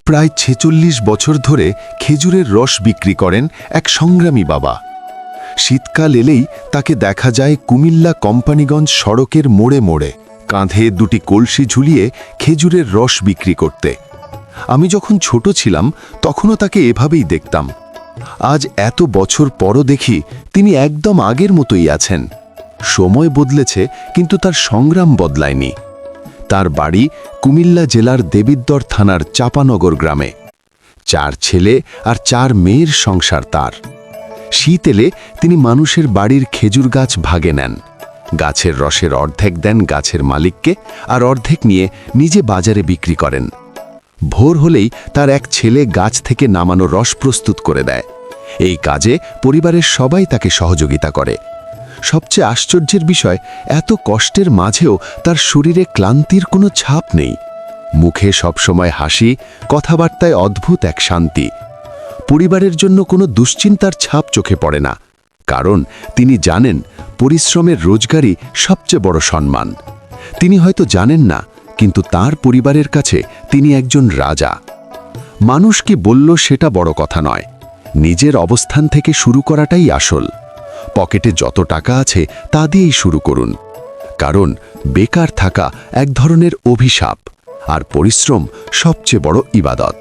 প্রায় ৪৬ বছর ধরে খেজুরের রস বিক্রি করেন এক সংগ্রামী বাবা। শীতকাল এলেই তাকে দেখা যায় কুমিল্লা কোম্পানিগঞ্জ সড়কের মোড়ে মোড়ে কাঁধে দুটি কলসি ঝুলিয়ে খেজুরের রস বিক্রি করতে। আমি যখন ছোট ছিলাম তখনও তাকে এভাবেই দেখতাম। আজ এত বছর পরও দেখি তিনি একদম আগের মতোই আছেন। সময় বদলেছে, কিন্তু তার সংগ্রাম বদলায়নি। তার বাড়ি কুমিল্লা জেলার দেবিদ্বর থানার চাপানগর গ্রামে। 4 ছেলে আর 4 মেয়ের সংসার তার। শীত এলে তিনি মানুষের বাড়ির খেজুর গাছ ভাগে নেন। গাছের রসের অর্ধেক দেন গাছের মালিককে, আর অর্ধেক নিয়ে নিজে বাজারে বিক্রি করেন। ভোর হলেই তার এক ছেলে গাছ থেকে নামানো রস প্রস্তুত করে দেয়। এই কাজে পরিবারের সবাই তাকে সহযোগিতা করে। সবচেয়ে আশ্চর্যের বিষয়, এত কষ্টের মাঝেও তার শরীরে ক্লান্তির কোনো ছাপ নেই। মুখে সবসময় হাসি, কথাবার্তায় অদ্ভুত এক শান্তি। পরিবারের জন্য কোনো দুশ্চিন্তার ছাপ চোখে পড়ে না, কারণ তিনি জানেন পরিশ্রমের রোজগারই সবচেয়ে বড় সম্মান। তিনি হয়তো জানেন না, কিন্তু তার পরিবারের কাছে তিনি একজন রাজা। মানুষ কি বলল সেটা বড় কথা নয়, নিজের অবস্থান থেকে শুরু করাটাই আসল। পকেটে যত টাকা আছে তা দিয়েই শুরু করুন, কারণ বেকার থাকা এক ধরনের অভিশাপ, আর পরিশ্রম সবচেয়ে বড় ইবাদত।